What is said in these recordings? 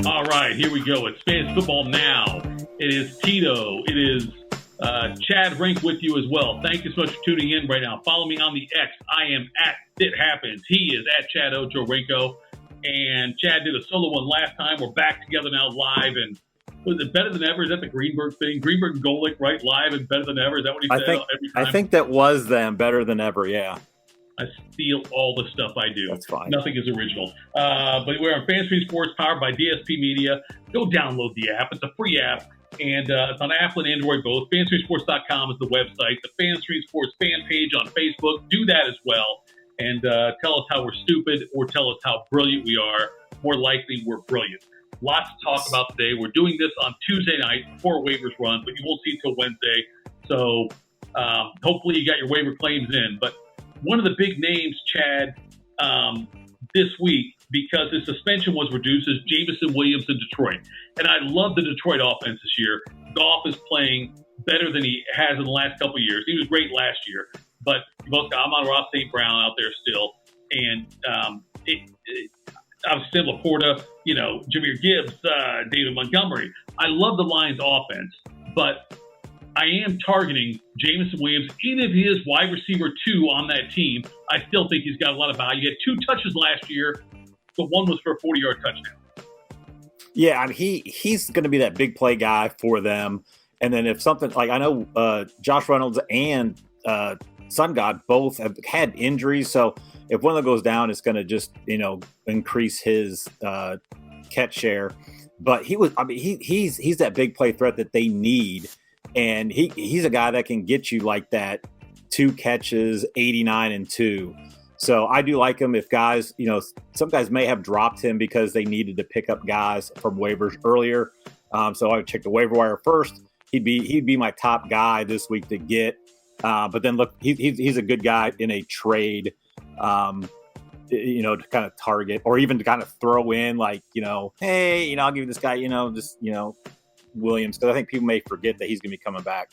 All right, here we go. It's Fantasy Football Now. It is Tito. It is Chad Rink with you as well. Thank you so much for tuning in right now. Follow me on the X. I am at It Happens. He is at Chad Ocho Rinko. And Chad did a solo one last time. We're back together now live. And was it Better Than Ever? Is that the Greenberg thing? Greenberg and Golick, right? Live and Better Than Ever? Is that what he said every time? I think that was them. Better Than Ever, yeah. I steal all the stuff I do. That's fine. Nothing is original. But we're on Fantasy Sports, powered by DSP Media. Go download the app. It's a free app. And it's on Apple and Android both. FantasySports.com is the website. The Fantasy Sports fan page on Facebook. Do that as well. And tell us how we're stupid or tell us how brilliant we are. More likely, we're brilliant. Lots to talk about today. We're doing this on Tuesday night before waivers run, but you won't see it till Wednesday. So hopefully you got your waiver claims in. But one of the big names, Chad, this week, because his suspension was reduced, is Jameson Williams in Detroit. And I love the Detroit offense this year. Goff is playing better than he has in the last couple of years. He was great last year. But you've also got Amon-Ra St. Brown out there still. And obviously Laporta, Jahmyr Gibbs, David Montgomery. I love the Lions offense, but I am targeting Jameson Williams. Even if he is wide receiver 2 on that team, I still think he's got a lot of value. He had 2 touches last year, but one was for a 40-yard touchdown. Yeah, I mean, he's going to be that big play guy for them. And then if something like I know Josh Reynolds and Sun God both have had injuries, so if one of them goes down, it's going to just increase his catch share. But he's that big play threat that they need, and he's a guy that can get you like that 2 catches, 89 and 2. So I do like him. If guys, some guys may have dropped him because they needed to pick up guys from waivers earlier. So I would check the waiver wire first. He'd be my top guy this week to get. But then look, he's a good guy in a trade, to kind of target or even to kind of throw in like, hey, I'll give you this guy, Williams, because I think people may forget that he's going to be coming back.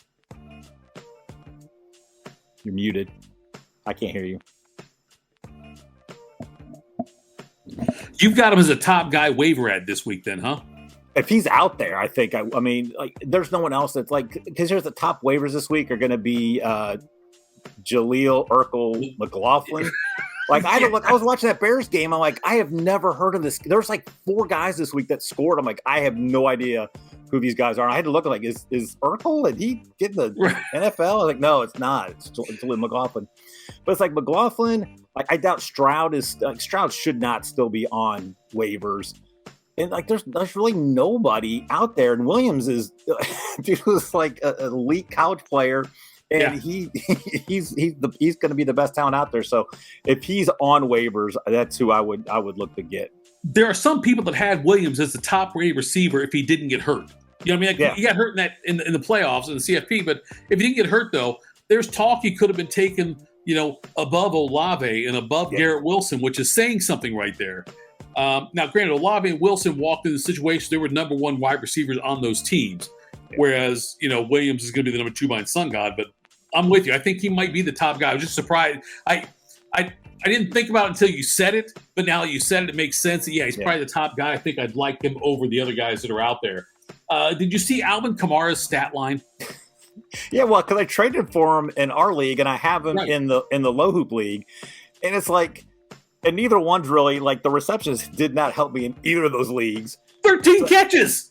You're muted. I can't hear you. You've got him as a top guy waiver ad this week then, huh? If he's out there, I think, I mean, like, there's no one else that's like, because there's the top waivers this week are going to be Jaleel, Urkel, McLaughlin. Like, I was watching that Bears game. I'm like, I have never heard of this. There's like 4 guys this week that scored. I'm like, I have no idea who these guys are. And I had to look like, is Urkel? Did he get the NFL? I was like, no, it's not. It's Jaleel McLaughlin. But it's like McLaughlin. Like, I doubt Stroud should not still be on waivers. And like, there's really nobody out there. And Williams is like an elite college player, and he's going to be the best talent out there. So if he's on waivers, that's who I would look to get. There are some people that had Williams as the top rated receiver if he didn't get hurt. You know what I mean? He got hurt in the playoffs in the CFP, but if he didn't get hurt though, there's talk he could have been taken, above Olave and above Garrett Wilson, which is saying something right there. Now, granted, Olave and Wilson walked into the situation. They were number 1 wide receivers on those teams, whereas, Williams is going to be the number 2 behind Sun God. But I'm with you. I think he might be the top guy. I was just surprised. I didn't think about it until you said it, but now that you said it, it makes sense. He's probably the top guy. I think I'd like him over the other guys that are out there. Did you see Alvin Kamara's stat line? Yeah, well, because I traded for him in our league, and I have him in the low hoop league, and it's like, and neither one's really like the receptions did not help me in either of those leagues. 13 catches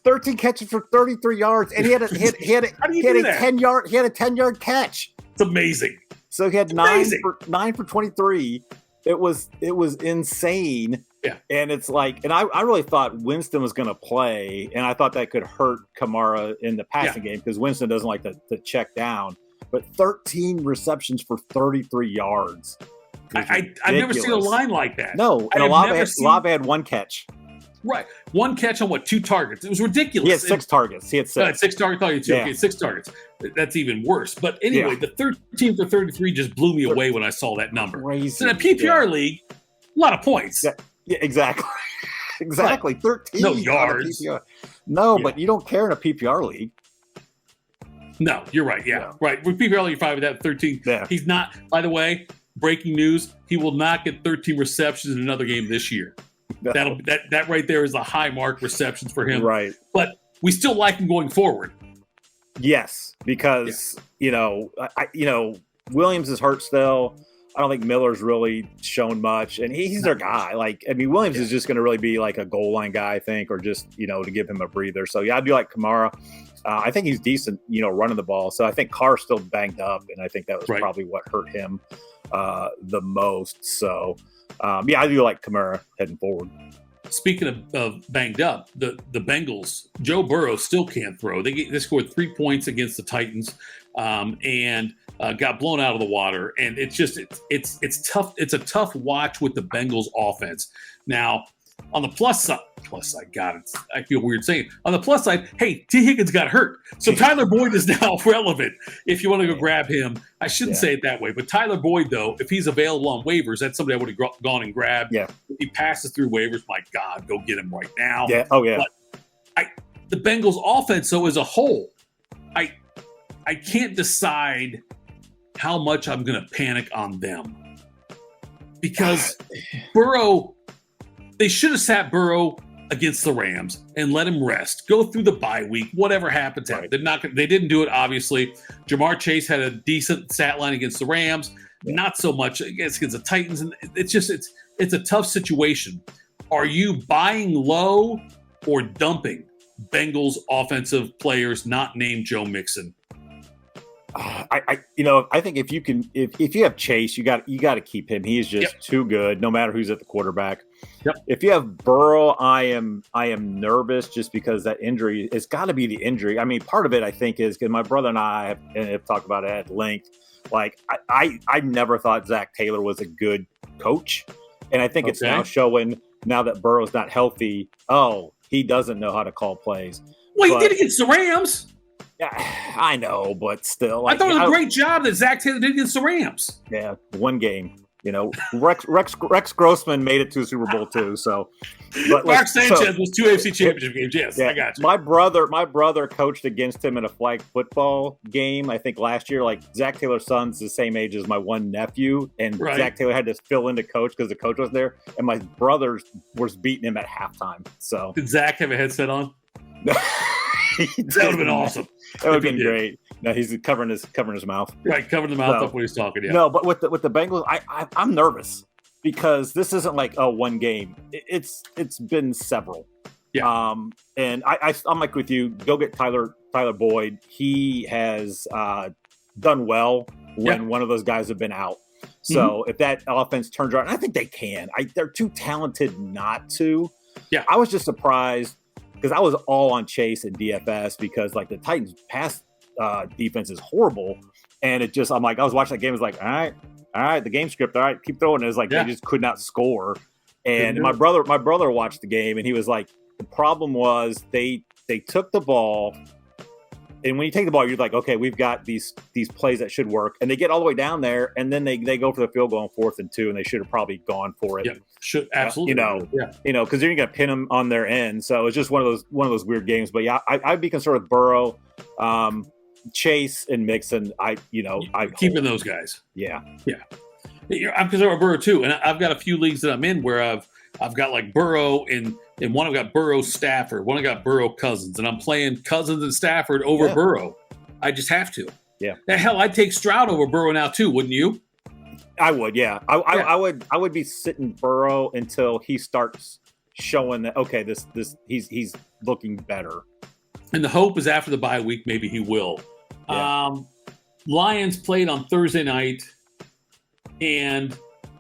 for 33 yards, and he had a 10-yard catch. It's amazing. So he had 9 for 23. It was insane. Yeah. And it's like, and I really thought Winston was going to play, and I thought that could hurt Kamara in the passing game because Winston doesn't like to check down. But 13 receptions for 33 yards. I've never seen a line like that. No, and Olave had 1 catch. Right. 1 catch on 2 targets. It was ridiculous. He had 6 targets. He had 6. 6 targets. Oh, yeah. Okay, 6 targets. That's even worse. But anyway, the 13 for 33 just blew me away when I saw that number. Crazy. In a PPR league, a lot of points. Yeah, exactly. Exactly. 13. No yards. No, but you don't care in a PPR league. No, you're right. Yeah. Right. With PPR league, you're fine with that. 13. Yeah. He's not, by the way, breaking news, he will not get 13 receptions in another game this year. No. That right there is a high mark receptions for him. Right. But we still like him going forward. Yes, because Williams is hurt still. I don't think Miller's really shown much, and he's their guy. Williams is just going to really be like a goal line guy, I think, or just to give him a breather. So I do like Kamara. I think he's decent, running the ball. So I think Carr's still banged up, and I think that was probably what hurt him the most. So I do like Kamara heading forward. Speaking of banged up, the Bengals, Joe Burrow still can't throw. They scored 3 points against the Titans, and got blown out of the water. And it's tough. It's a tough watch with the Bengals offense. Now, on the plus side, I feel weird saying it. On the plus side, hey, T. Higgins got hurt. So Tyler Boyd is now relevant if you want to go grab him. I shouldn't say it that way. But Tyler Boyd, though, if he's available on waivers, that's somebody I would have gone and grabbed. Yeah. If he passes through waivers, my God, go get him right now. Yeah. Oh, yeah. But the Bengals offense, though, as a whole, I can't decide how much I'm going to panic on them. Because Burrow, they should have sat Burrow against the Rams and let him rest. Go through the bye week. Whatever happens, right. They didn't do it, obviously. Jamar Chase had a decent stat line against the Rams. Yeah. Not so much against the Titans. And it's a tough situation. Are you buying low or dumping Bengals offensive players not named Joe Mixon? I think if you have Chase, you got to keep him. He is just too good, no matter who's at the quarterback. Yep. If you have Burrow, I am nervous just because that injury. It's got to be the injury. I mean, part of it I think is because my brother and I have talked about it at length. Like I never thought Zach Taylor was a good coach, and I think it's now showing now that Burrow's not healthy. Oh, he doesn't know how to call plays. Well, he did against the Rams. Yeah, I know, but still. I thought it was a great job that Zach Taylor did against the Rams. Yeah, one game. Rex Grossman made it to Super Bowl too. So, Mark Sanchez was 2 AFC Championship games. Yes, I got you. My brother coached against him in a flag football game. I think last year. Like Zach Taylor's son's the same age as my one nephew, and Zach Taylor had to fill in to coach because the coach was there, and my brother was beating him at halftime. So, did Zach have a headset on? That would have been awesome. That would have been great. No, he's covering his mouth. Right, covering the mouth up when he's talking. Yeah. No, but with the Bengals, I'm nervous because this isn't like one game. It's been several. Yeah. And I'm like with you. Go get Tyler Boyd. He has done well when one of those guys have been out. So if that offense turns around, I think they can. They're too talented not to. Yeah. I was just surprised. Because I was all on Chase and DFS because like the Titans pass defense is horrible, and I was watching that game. It was like, all right, the game script, all right, keep throwing. It was like they just could not score. And my brother watched the game, and he was like, the problem was they took the ball, and when you take the ball, you're like, okay, we've got these plays that should work, and they get all the way down there, and then they go for the field goal on 4th and 2, and they should have probably gone for it. Yeah, should absolutely. Because you're gonna pin them on their end. So it's just one of those weird games. But yeah, I'd be concerned with Burrow, Chase, and Mixon. Keeping those guys. Yeah. I'm concerned with Burrow too, and I've got a few leagues that I'm in where I've got like Burrow and one I've got Burrow Stafford, one I got Burrow Cousins, and I'm playing Cousins and Stafford over Burrow. I just have to. Yeah. The hell, I'd take Stroud over Burrow now too, wouldn't you? I would, yeah. I would be sitting Burrow until he starts showing that okay, this he's looking better. And the hope is after the bye week, maybe he will. Yeah. Lions played on Thursday night, and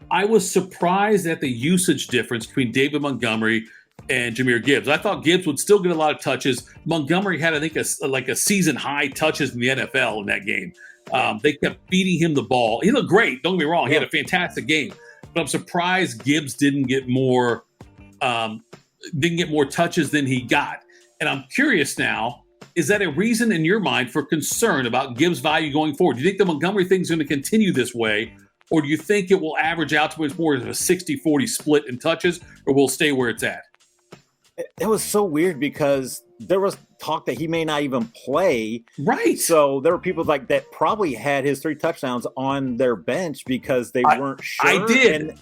I was surprised at the usage difference between David Montgomery and Jahmyr Gibbs. I thought Gibbs would still get a lot of touches. Montgomery had, I think, a season-high touches in the NFL in that game. They kept feeding him the ball. He looked great. Don't get me wrong. He had a fantastic game. But I'm surprised Gibbs didn't get more touches than he got. And I'm curious now, is that a reason in your mind for concern about Gibbs' value going forward? Do you think the Montgomery thing is going to continue this way? Or do you think it will average out to more of a 60-40 split in touches, or will it stay where it's at? it was so weird because there was talk that he may not even play. Right. So there were people like that probably had his 3 touchdowns on their bench because they weren't sure. I did.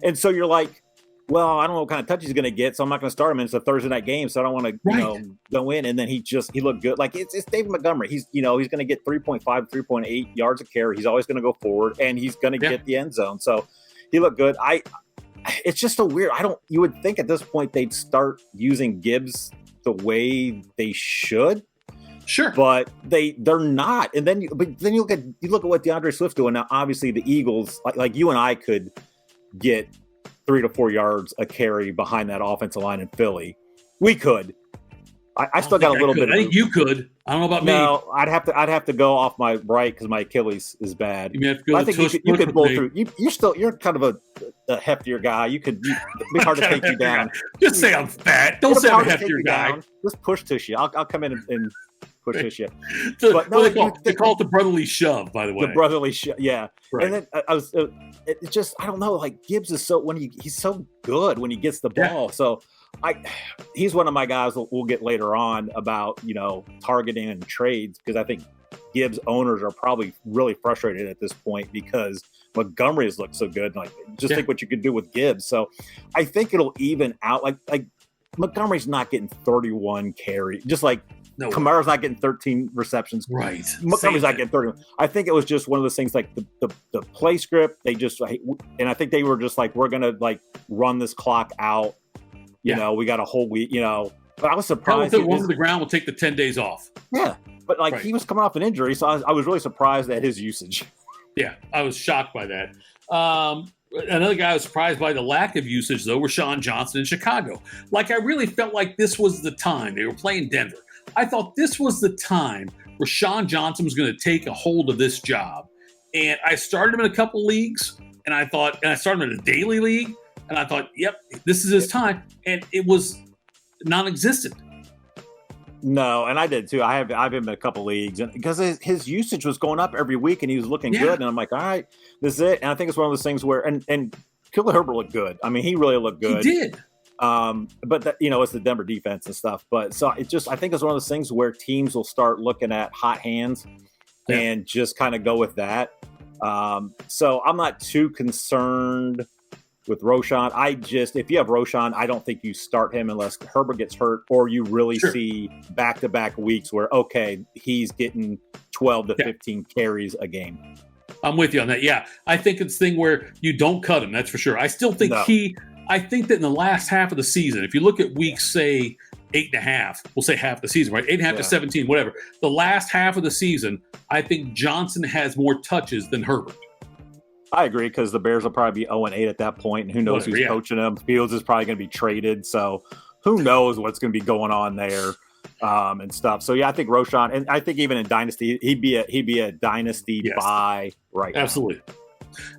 And so you're like, well, I don't know what kind of touch he's going to get, so I'm not going to start him. And it's a Thursday night game, so I don't want to, go in. And then he looked good. Like it's David Montgomery. He's going to get 3.5, 3.8 yards a carry. He's always going to go forward, and he's going to get the end zone. So he looked good. It's just so weird. You would think at this point they'd start using Gibbs the way they should. Sure. But they're not. And then you look at what DeAndre Swift's doing. Now, obviously the Eagles, like you and I could get 3 to 4 yards a carry behind that offensive line in Philly. We could. I still got a little bit. I think you could. I don't know about me. No, I'd have to go off my right because my Achilles is bad. You have to go I think you could pull through. You're kind of a heftier guy. It'd be hard to take you down. Just say I'm fat. Don't say I'm a heftier guy. Down. Just push tush you. I'll come in and push tush you. But no, they call it the brotherly shove, by the way. The brotherly shove, yeah. Right. And then it's just I don't know. Like Gibbs is he's so good when he gets the ball. So he's one of my guys that we'll get later on about targeting and trades because I think Gibbs owners are probably really frustrated at this point because Montgomery has looked so good. Like think what you could do with Gibbs. So I think it'll even out. Like Montgomery's not getting 31 carries, just like Kamara's not getting 13 receptions. Right. Montgomery's not getting 31. I think it was just one of those things like the play script. They just and I think they were just like we're gonna run this clock out. You know, we got a whole week, but I was surprised. One to the ground will take the 10 days off. Yeah. But he was coming off an injury. So I was really surprised at his usage. Yeah. I was shocked by that. Another guy I was surprised by the lack of usage though, was Rashawn Johnson in Chicago. Like I really felt like this was the time they were playing Denver. I thought this was the time Rashawn Johnson was going to take a hold of this job. And I started him in a couple leagues and I started him in a daily league. And I thought, yep, this is his time. And it was non-existent. No, and I did too. I have him in a couple leagues and because his usage was going up every week and he was looking good. And I'm like, all right, this is it. And I think it's one of those things where, and Khalil Herbert looked good. I mean, he really looked good. He did. But that, it's the Denver defense and stuff. But so I think it's one of those things where teams will start looking at hot hands and just kind of go with that. So I'm not too concerned with Roschon. If you have Roschon, I don't think you start him unless Herbert gets hurt or you really see back-to-back weeks where, okay, he's getting 12 to 15 carries a game. I'm with you on that. Yeah. I think it's a thing where you don't cut him. That's for sure. I still think I think that in the last half of the season, if you look at weeks, say 8.5, we'll say half the season, right? 8.5 to 17, whatever. The last half of the season, I think Johnson has more touches than Herbert. I agree because the Bears will probably be 0-8 at that point, and who knows who's coaching them. Fields is probably going to be traded, so who knows what's going to be going on there and stuff. So yeah, I think Roschon, and I think even in Dynasty, he'd be a Dynasty buy right now. Absolutely.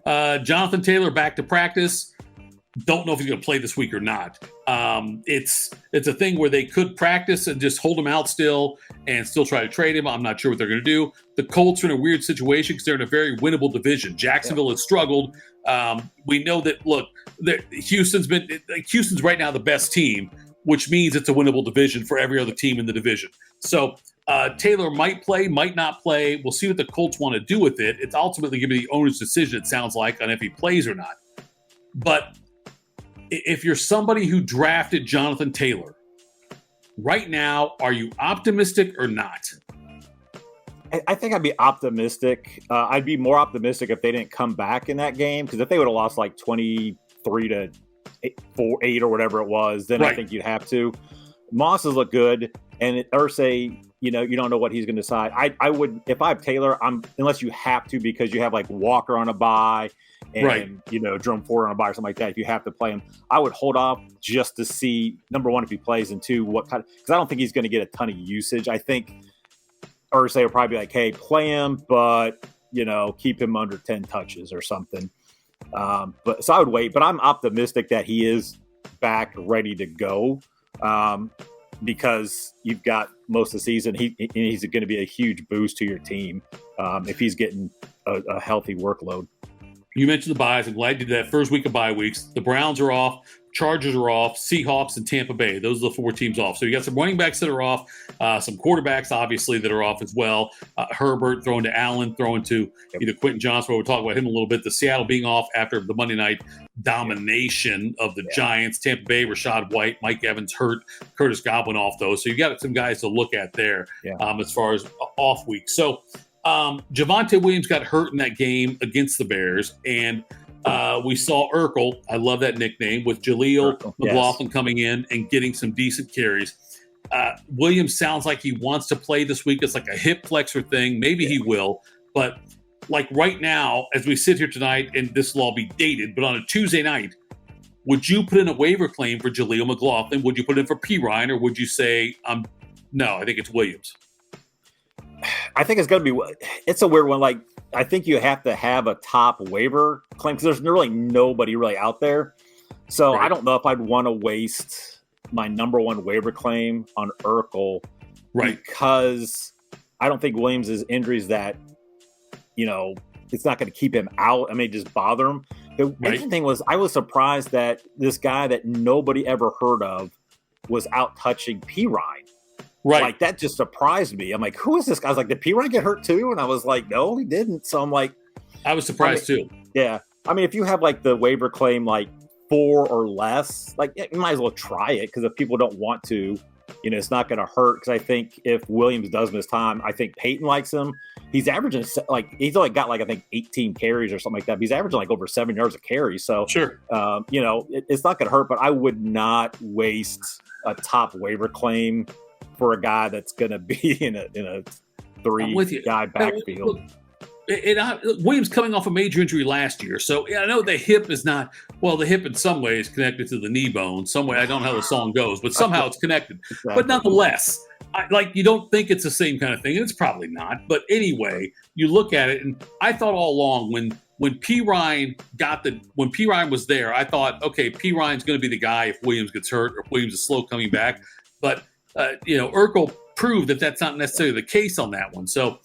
Jonathan Taylor back to practice. Don't know if he's going to play this week or not. It's a thing where they could practice and just hold him out still and still try to trade him. I'm not sure what they're going to do. The Colts are in a weird situation because they're in a very winnable division. Jacksonville has struggled. We know that, Houston's right now the best team, which means it's a winnable division for every other team in the division. So Taylor might play, might not play. We'll see what the Colts want to do with it. It's ultimately going to be the owner's decision, it sounds like, on if he plays or not. But if you're somebody who drafted Jonathan Taylor, right now, are you optimistic or not? I think I'd be optimistic. I'd be more optimistic if they didn't come back in that game, because if they would have lost like 23 to 8 or whatever it was, then I think you'd have to. Moss has looked good, and Irsay, you don't know what he's going to decide. I would, if I have Taylor, unless you have to, because you have like Walker on a bye and Jerome Ford on a bye or something like that. If you have to play him, I would hold off just to see, number one, if he plays, and two, what kind of, because I don't think he's going to get a ton of usage. I think Irsay will probably be like, hey, play him, but keep him under 10 touches or something. But so I would wait, but I'm optimistic that he is back ready to go. Because you've got most of the season, he's going to be a huge boost to your team if he's getting a healthy workload. You mentioned the buys. I'm glad you did that first week of bye weeks. The Browns are off. Chargers are off, Seahawks and Tampa Bay. Those are the 4 teams off. So you got some running backs that are off, some quarterbacks, obviously, that are off as well. Herbert throwing to Allen, throwing to Quentin Johnson. We'll talk about him a little bit. The Seattle being off after the Monday night domination of the Giants. Tampa Bay, Rashad White, Mike Evans hurt, Curtis Goblin off, though. So you got some guys to look at there as far as off week. So Javonte Williams got hurt in that game against the Bears, and we saw Urkel, I love that nickname, with Jaleel McLaughlin coming in and getting some decent carries. Williams sounds like he wants to play this week. It's like a hip flexor thing. Maybe he will. But like right now, as we sit here tonight, and this will all be dated, but on a Tuesday night, would you put in a waiver claim for Jaleel McLaughlin? Would you put in for P. Ryan, or would you say, no, I think it's Williams? I think it's going to be – it's a weird one. Like, I think you have to have a top waiver claim because there's really nobody really out there. So I don't know if I'd want to waste my number one waiver claim on Urkel because I don't think Williams' injuries that, it's not going to keep him out. I mean, just bother him. The interesting thing was I was surprised that this guy that nobody ever heard of was out touching P. Ryan. Right. Like, that just surprised me. I'm like, who is this guy? I was like, did P. Ryan get hurt too? And I was like, no, he didn't. So I'm like, I was surprised too. Yeah. I mean, if you have like the waiver claim, like 4 or less, like you might as well try it. Cause if people don't want to, it's not going to hurt. Cause I think if Williams does miss time, I think Peyton likes him. He's averaging he's only got I think 18 carries or something like that. But he's averaging like over 7 yards a carry. So sure. It's not going to hurt, but I would not waste a top waiver claim for a guy that's going to be in a 3-guy backfield. Williams coming off a major injury last year. So I know the hip is not, the hip in some ways connected to the knee bone. Some way, I don't know how the song goes, but somehow it's connected. Exactly. But nonetheless, you don't think it's the same kind of thing, and it's probably not. But anyway, you look at it, and I thought all along when P. Ryan was there, I thought, okay, P. Ryan's going to be the guy if Williams gets hurt or if Williams is slow coming back. But Urkel proved that that's not necessarily the case on that one. So,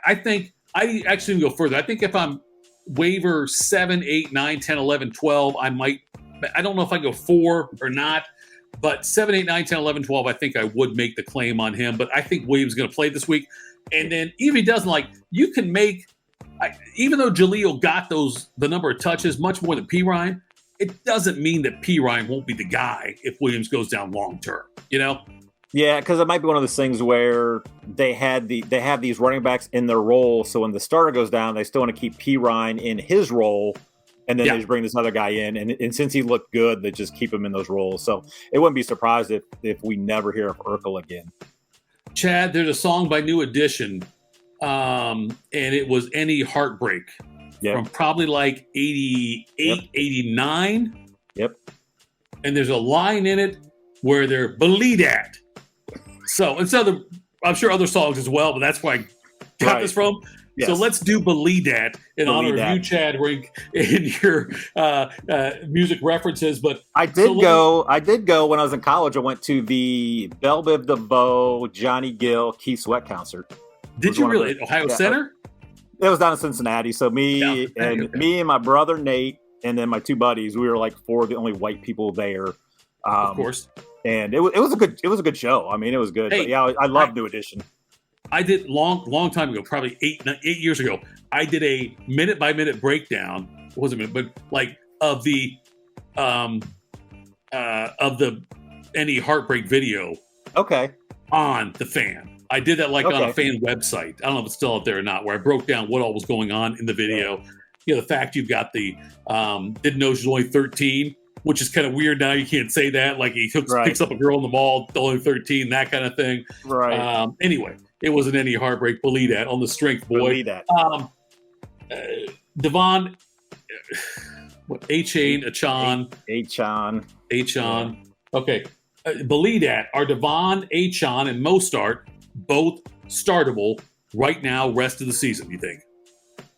I think I actually go further. I think if I'm waiver 7, 8, 9, 10, 11, 12, I don't know if I go 4 or not, but 7, 8, 9, 10, 11, 12, I think I would make the claim on him. But I think Williams is going to play this week. And then even if he doesn't, you can make, even though Jaleel got the number of touches much more than P. Ryan, it doesn't mean that P. Ryan won't be the guy if Williams goes down long term, Yeah, because it might be one of those things where they have these running backs in their role, so when the starter goes down, they still want to keep P. Ryan in his role, and then they just bring this other guy in, and since he looked good, they just keep him in those roles. So it wouldn't be surprised if we never hear of Urkel again. Chad, there's a song by New Edition, and it was Any Heartbreak from probably 88, 89. Yep. And there's a line in it where they're Belee that. So it's I'm sure other songs as well, but that's where I got this from. Yes. So let's do Belee that in honor of you, Chad, in your music references. But I did go when I was in college. I went to the Belle Biv DeVoe, Johnny Gill, Keith Sweat concert. Did you really? At Ohio Center? It was down in Cincinnati. So me and my brother Nate, and then my 2 buddies, we were like 4 of the only white people there. Of course. And it was a good show. I mean, it was good. Hey, but I love New Edition. I did long time ago, probably 8 years ago. I did a minute by minute breakdown. It wasn't a minute, but of the Any Heartbreak video. Okay. On the Fan. I did that on a fan website. I don't know if it's still out there or not, where I broke down what all was going on in the video. The fact you've got the didn't know she was only 13. Which is kind of weird now. You can't say that. Like he picks up a girl in the mall, only 13, that kind of thing. Right. Anyway, it wasn't Any Heartbreak. Believe that on the strength, boy. Believe that. Devon, Achan. Okay. Believe that. Are Devon, Achan, and Mostart both startable right now, rest of the season, you think?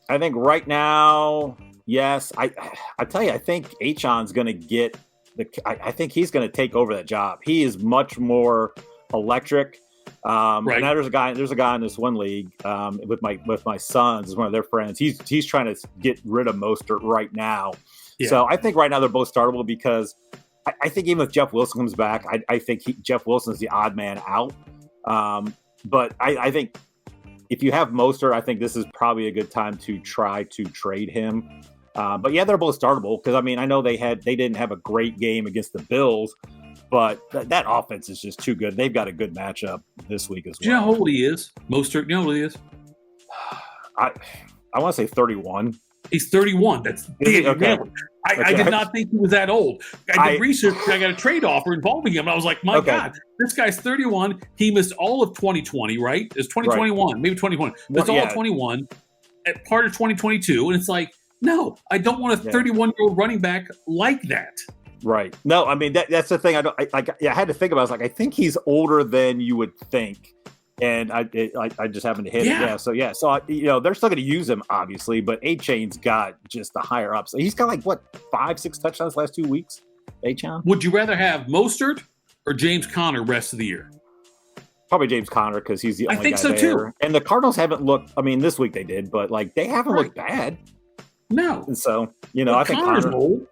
I think right now, yes. I tell you, I think Achan's going to get I think he's going to take over that job. He is much more electric. Right. And now there's a guy in this one league with my sons, is one of their friends. He's trying to get rid of Mostert right now. Yeah. So I think right now they're both startable because I think even if Jeff Wilson comes back, I think Jeff Wilson's the odd man out. But I think if you have Mostert, I think this is probably a good time to try to trade him. But yeah, they're both startable because, I mean, I know they didn't have a great game against the Bills, but that offense is just too good. They've got a good matchup this week as well. Do you know how old he is? Mostert, you know how old he is? I want to say 31. He's 31. That's okay. I did not think he was that old. I did research. I got a trade offer involving him. And I was like, my God, this guy's 31. He missed all of 2020, right? It's 2021, maybe 2021. Missed all of 21, at part of 2022. And it's like, no, I don't want a 31-year-old running back like that. Right. No, I mean, that's the thing. I had to think about it. I was like, I think he's older than you would think. And I just happened to hit it. Yeah. So they're still going to use him, obviously, but A-Chain's got just the higher ups. He's got 5-6 touchdowns last 2 weeks. A-Chain. Would you rather have Mostert or James Conner rest of the year? Probably James Conner because he's the only guy I think so there. Too. And the Cardinals haven't looked. I mean, this week they did, but they haven't looked bad. No. And so I think Connor's old.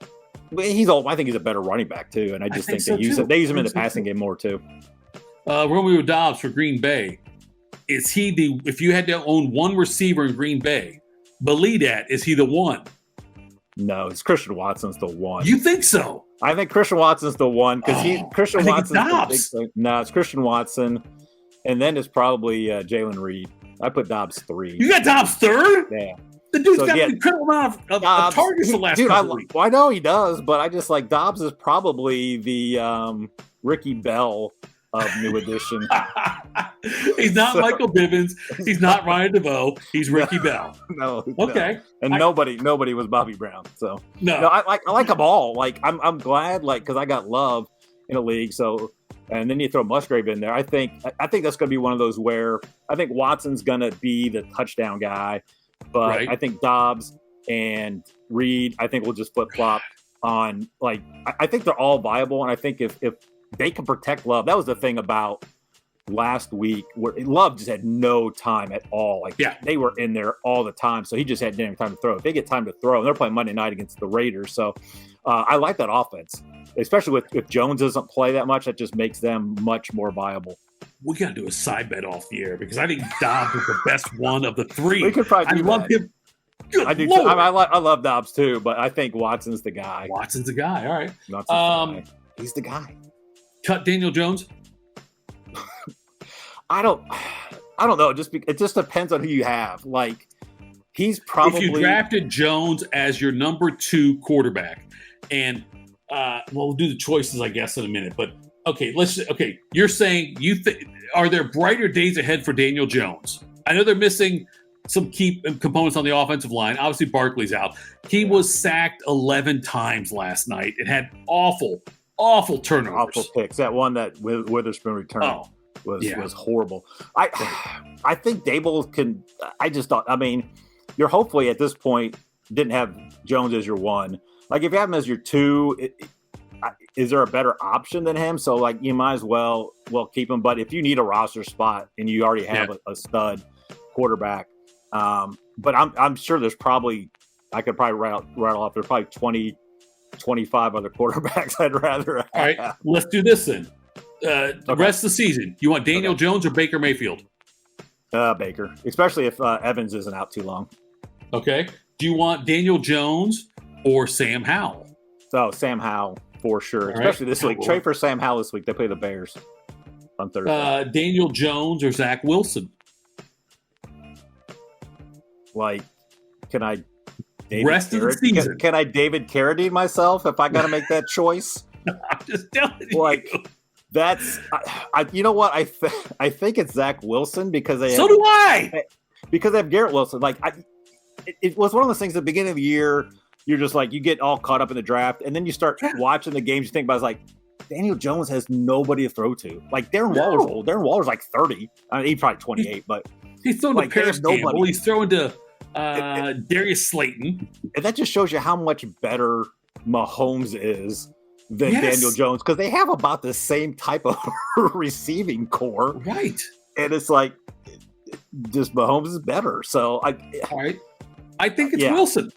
He's old. I think he's a better running back too, and I just think they use him in the passing game more too. Romeo Doubs for Green Bay. Is he if you had to own one receiver in Green Bay, Belee is he the one? No, it's Christian Watson's the one. You think so? I think Christian Watson's the one because Christian Watson's Dobbs. No, it's Christian Watson, and then it's probably Jalen Reed. I put Dobbs 3. You got Dobbs 3rd? Yeah. The dude's got an incredible amount of targets the last couple weeks. Well, I know he does, but I just Dobbs is probably the Ricky Bell of New Edition. He's not Michael Bivins. He's not Ryan DeVoe. He's Ricky Bell. No. Okay. And nobody was Bobby Brown. So no, I like them all. I'm glad because I got Love in a league. So and then you throw Musgrave in there. I think that's going to be one of those where I think Watson's going to be the touchdown guy. But I think Dobbs and Reed, I think we'll just flip-flop on, I think they're all viable. And I think if they can protect Love, that was the thing about last week where Love just had no time at all. They were in there all the time. So he just didn't have time to throw. If they get time to throw, and they're playing Monday night against the Raiders. So I like that offense, especially if Jones doesn't play that much. That just makes them much more viable. We got to do a side bet off the air because I think Dobbs is the best one of the three. We could probably love him. Good I do. Lord. I love Dobbs too, but I think Watson's the guy. Watson's the guy. All right. The guy. He's the guy. Cut Daniel Jones. I don't know. It just depends on who you have. He's probably if you drafted Jones as your number 2 quarterback, and we'll do the choices I guess in a minute, but. Okay, you're saying are there brighter days ahead for Daniel Jones? I know they're missing some key components on the offensive line. Obviously, Barkley's out. He was sacked 11 times last night. It had awful turnovers. Awful picks. That one that Witherspoon returned was horrible. I think Dable can – I just thought – I mean, you're hopefully at this point didn't have Jones as your 1. If you have him as your 2 is there a better option than him? So you might as well keep him. But if you need a roster spot and you already have a stud quarterback, but I'm sure there's probably I could probably rattle off. There's probably 20, 25 other quarterbacks I'd rather have. All right, let's do this then. The rest of the season, you want Daniel Jones or Baker Mayfield? Baker, especially if Evans isn't out too long. Okay. Do you want Daniel Jones or Sam Howell? Oh, Sam Howell. For sure, especially this week. Trade for Sam Howell this week. They play the Bears on Thursday. Daniel Jones or Zach Wilson? Can I rest of the season? Can I David Carradine myself if I got to make that choice? I'm just telling you. That's you know what I think it's Zach Wilson because they have Garrett Wilson. It was one of those things at the beginning of the year. You're just you get all caught up in the draft, and then you start watching the games. You think about Daniel Jones has nobody to throw to. Darren Waller's old. Darren Waller's 30. I mean, he's probably 28, but he's throwing to Paris Campbell. He's throwing to Darius Slayton. And that just shows you how much better Mahomes is than Daniel Jones because they have about the same type of receiving core, right? And it's just Mahomes is better. So all right, I think it's Wilson.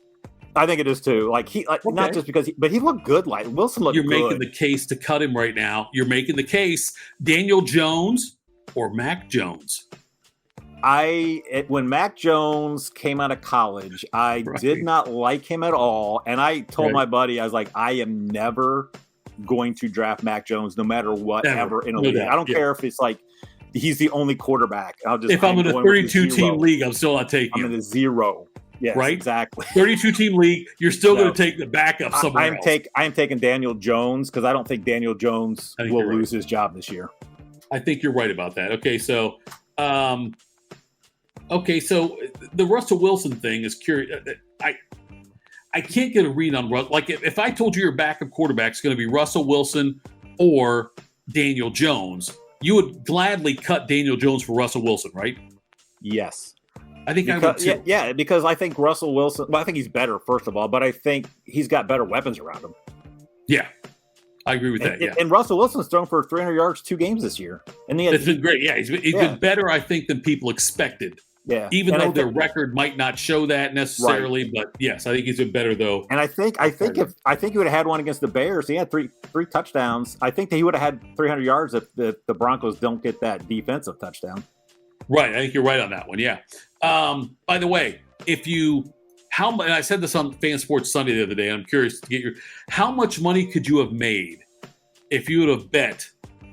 I think it is too. Like not just because, but he looked good. Like Wilson looked. You're good. making the case to cut him right now. You're making the case. Daniel Jones or Mac Jones. When Mac Jones came out of college, I did not like him at all, and I told my buddy, I was like, I am never going to draft Mac Jones, no matter what, ever in a league. I don't care if it's like he's the only quarterback. If I'm in a 32-team league, I'm still not taking him. I'm in a 0. Yes, right? Exactly. 32-team league, you're still going to take the backup somewhere else. I am taking Daniel Jones because I don't think Daniel Jones will lose his job this year. I think you're right about that. Okay, so the Russell Wilson thing is curious. I can't get a read on Russell. Like if I told you your backup quarterback is going to be Russell Wilson or Daniel Jones, you would gladly cut Daniel Jones for Russell Wilson, right? Yes. I think I would too. Yeah, because I think Russell Wilson, well, I think he's better, first of all, but I think he's got better weapons around him. Yeah, I agree with that. Yeah, and Russell Wilson's thrown for 300 yards 2 games this year. And it's been great. Yeah, he's been better, I think, than people expected. Yeah, even though their record might not show that necessarily, but yes, I think he's been better though. And I think he would have had one against the Bears. He had three touchdowns. I think that he would have had 300 yards if the Broncos don't get that defensive touchdown. Right, I think you're right on that one. Yeah. By the way, and I said this on Fan Sports Sunday the other day, and I'm curious to get how much money could you have made if you would have bet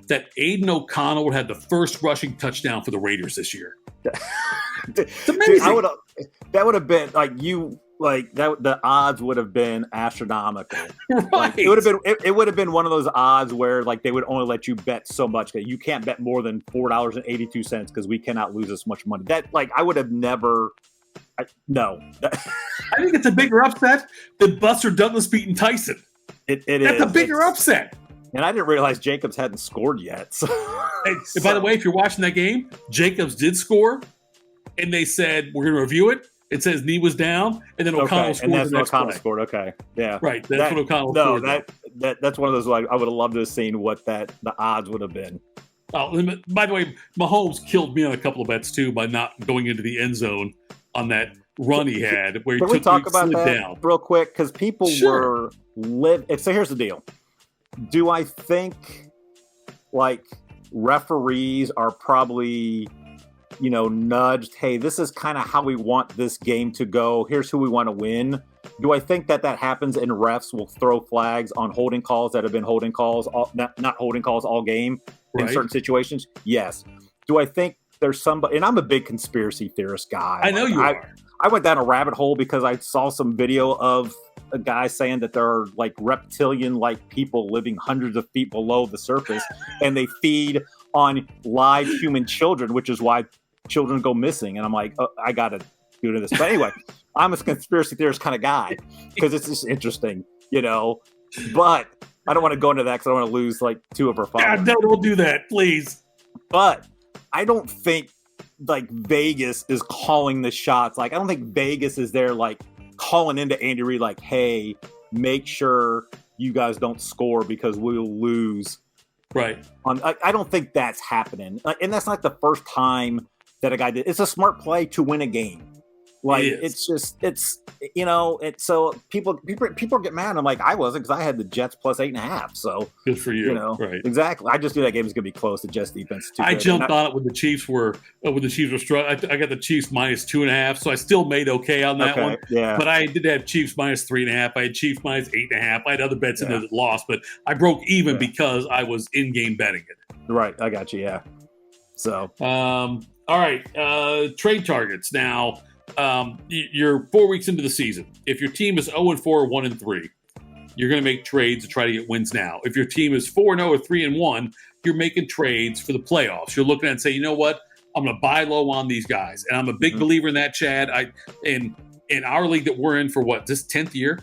that Aiden O'Connell would have the first rushing touchdown for the Raiders this year? It's amazing. Dude, that would have been the odds would have been astronomical. Right. Like, it would have been one of those odds where like they would only let you bet so much that you can't bet more than $4.82 because we cannot lose this much money. That I would have never. No. I think it's a bigger upset than Buster Douglas beating Tyson. That's a bigger upset. And I didn't realize Jacobs hadn't scored yet. So. By the way, if you're watching that game, Jacobs did score, and they said, we're going to review it. It says knee was down, and then O'Connell scored the next play. Scored. Okay, yeah, right. That's what O'Connell scored. No, that's one of those. Like, I would have loved to have seen what the odds would have been. Oh, by the way, Mahomes killed me on a couple of bets too by not going into the end zone on that run he had where he Can we talk about that down real quick? Because people were So here's the deal. Do I think like referees are probably nudged, hey, this is kind of how we want this game to go. Here's who we want to win. Do I think that happens and refs will throw flags on holding calls that have been holding calls, not holding calls all game in certain situations? Yes. Do I think there's somebody, and I'm a big conspiracy theorist guy. I know you are. I went down a rabbit hole because I saw some video of a guy saying that there are like reptilian-like people living hundreds of feet below the surface and they feed on live human children, which is why children go missing. And I'm like, I got to do this. But anyway, I'm a conspiracy theorist kind of guy because it's just interesting, but I don't want to go into that because I don't want to lose like 2 of our followers. No, don't do that, please. But I don't think like Vegas is calling the shots. Like, I don't think Vegas is there like calling into Andy Reid like, hey, make sure you guys don't score because we'll lose. Right. I don't think that's happening. And that's not the first time that a guy did. It's a smart play to win a game. Like, so people get mad. I'm like, I wasn't, because I had the Jets plus 8.5. So good for you. Right. Exactly. I just knew that game was going to be close. The Jets defense. I jumped on it when the Chiefs were struggling. I got the Chiefs minus 2.5. So I still made okay on that one. Yeah. But I did have Chiefs minus 3.5. I had Chiefs minus 8.5. I had other bets in there that lost, but I broke even because I was in-game betting it. Right. I got you. Yeah. So, all right. Trade targets. Now, you're 4 weeks into the season. If your team is 0-4 or 1-3, you're going to make trades to try to get wins now. If your team is 4-0 or 3-1, you're making trades for the playoffs. You're looking at it and say, you know what? I'm going to buy low on these guys. And I'm a big believer in that, Chad. In our league that we're in for this 10th year?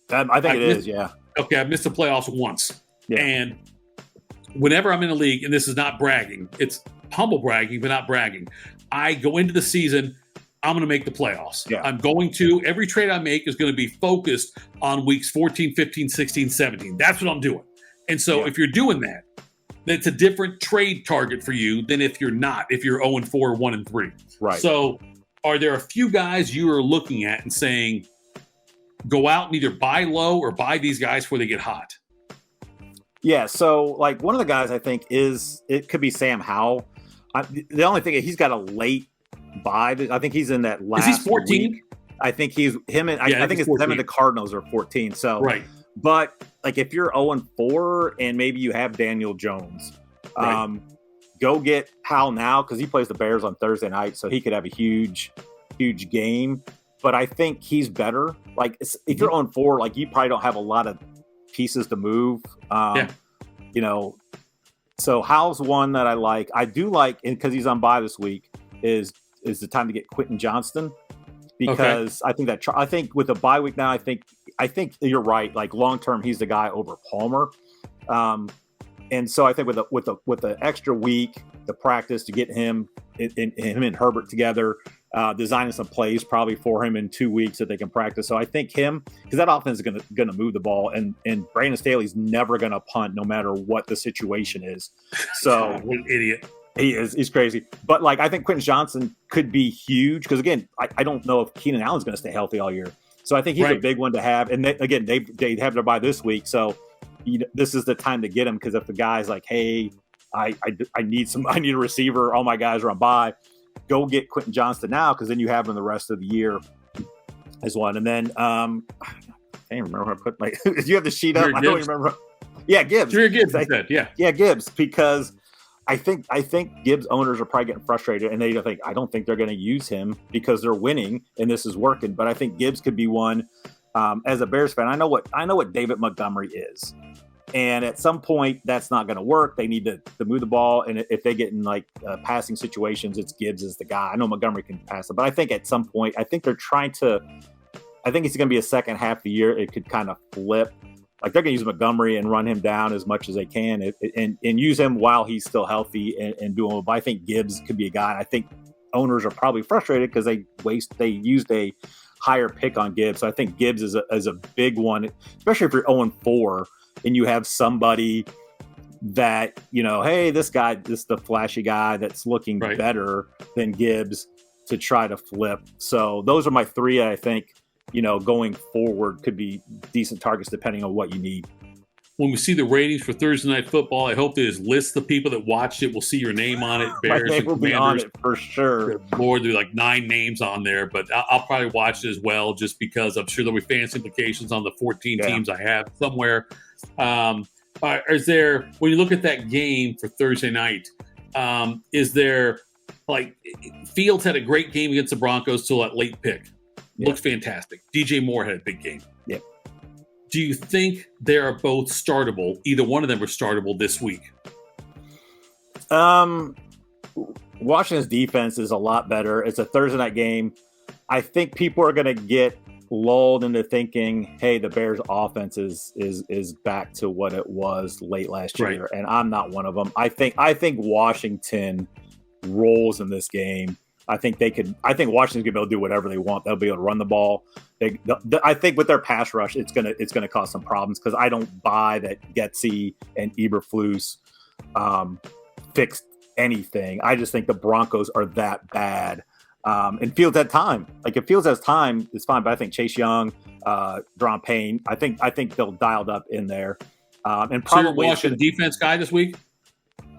I think it is, yeah. Okay, I've missed the playoffs once. Yeah. And whenever I'm in a league, and this is not bragging, it's humble bragging, but not bragging, I go into the season, I'm going to make the playoffs. Yeah. I'm going to. Every trade I make is going to be focused on weeks 14, 15, 16, 17. That's what I'm doing. And so if you're doing that, that's a different trade target for you than if you're not, if you're 0-4 or 1-3. Right. So are there a few guys you are looking at and saying, go out and either buy low or buy these guys before they get hot? Yeah, so like one of the guys I think it could be Sam Howell. The only thing he's got a late buy. I think he's in that last. Is he 14? Week. I think he's him and I think it's 14. Him and the Cardinals are 14. So right. But like if you're 0-4 and maybe you have Daniel Jones, right. Go get Howell now because he plays the Bears on Thursday night, so he could have a huge game. But I think he's better. Like if you're 0-4, like you probably don't have a lot of pieces to move. You know, so Howell's one that I like. I do like, and because he's on bye this week, is the time to get Quentin Johnston because I think with the bye week now, I think you're right. Like long term, he's the guy over Palmer. And so I think with the extra week, the practice to get him and Herbert together, designing some plays probably for him in 2 weeks that they can practice. So I think him, because that offense is going to move the ball, and Brandon Staley's never going to punt no matter what the situation is. So what an idiot. He's crazy. But like I think Quentin Johnson could be huge because again, I don't know if Keenan Allen's going to stay healthy all year. So I think he's a big one to have. And they have their bye this week, so this is the time to get him because if the guy's like, hey, I need a receiver, all my guys are on bye, go get Quentin Johnston now because then you have him the rest of the year as one. And then I can't remember how I put my. Do you have the sheet up? I don't remember. Yeah, Gibbs. Gibbs. Yeah, Gibbs because. I think Gibbs owners are probably getting frustrated and I don't think they're going to use him because they're winning and this is working. But I think Gibbs could be one. As a Bears fan, I know what David Montgomery is, and at some point that's not going to work. They need to move the ball, and if they get in like passing situations, it's Gibbs is the guy. I know Montgomery can pass it, but I think at some point, I think it's going to be a second half of the year. It could kind of flip. Like they're going to use Montgomery and run him down as much as they can and use him while he's still healthy and do him. But I think Gibbs could be a guy. And I think owners are probably frustrated because they used a higher pick on Gibbs. So I think Gibbs is a big one, especially if you're 0-4 and you have somebody that, hey, this is the flashy guy that's looking better than Gibbs to try to flip. So those are my three, I think. Going forward could be decent targets depending on what you need. When we see the ratings for Thursday Night Football, I hope they just list the people that watched it. We'll see your name on it. Bears My name will be on it for sure. Lord, there's like 9 names on there, but I'll probably watch it as well just because I'm sure there'll be fantasy implications on the 14 teams I have somewhere. Is there, when you look at that game for Thursday night, is there like Fields had a great game against the Broncos till that late pick? Looked fantastic. DJ Moore had a big game. Yep. Do you think they are both startable? Either one of them are startable this week? Washington's defense is a lot better. It's a Thursday night game. I think people are going to get lulled into thinking, hey, the Bears offense is back to what it was late last year. And I'm not one of them. I think Washington rolls in this game. I think Washington's gonna be able to do whatever they want. They'll be able to run the ball. I think with their pass rush, it's gonna cause some problems because I don't buy that Getsy and Eberflus fixed anything. I just think the Broncos are that bad. And Fields had time. Like if Fields has time, it's fine. But I think Chase Young, Deron Payne, I think they'll dialed up in there. And probably so you're watching defense guy this week.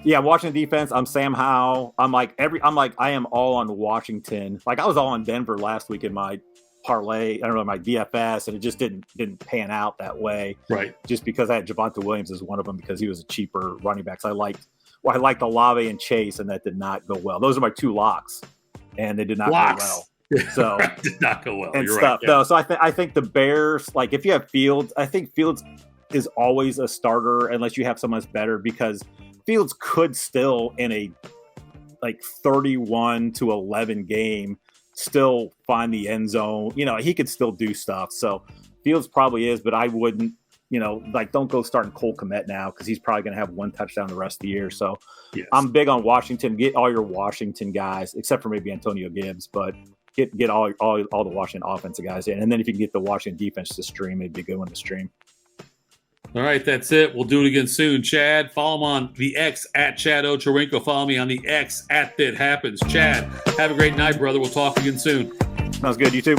Yeah, Washington defense. I'm Sam Howell. I am all on Washington. Like I was all on Denver last week in my parlay. I don't know, my DFS, and it just didn't pan out that way. Right. Just because I had Javonte Williams as one of them because he was a cheaper running back. So I liked Olave and Chase, and that did not go well. Those are my 2 locks, and they did not go well. So did not go well. And You're stuff. Right, yeah. No, so I think the Bears, like if you have Fields, I think Fields is always a starter unless you have someone that's better because Fields could still in a 31-11 game still find the end zone. He could still do stuff. So Fields probably is, but I wouldn't, don't go starting Cole Kmet now because he's probably going to have 1 touchdown the rest of the year. So yes. I'm big on Washington. Get all your Washington guys, except for maybe Antonio Gibbs, but get all the Washington offensive guys in. And then if you can get the Washington defense to stream, it'd be a good one to stream. All right, that's it. We'll do it again soon. Chad, follow him on the X at Chad Ochorinco. Follow me on the X at That Happens. Chad, have a great night, brother. We'll talk again soon. Sounds good. You too.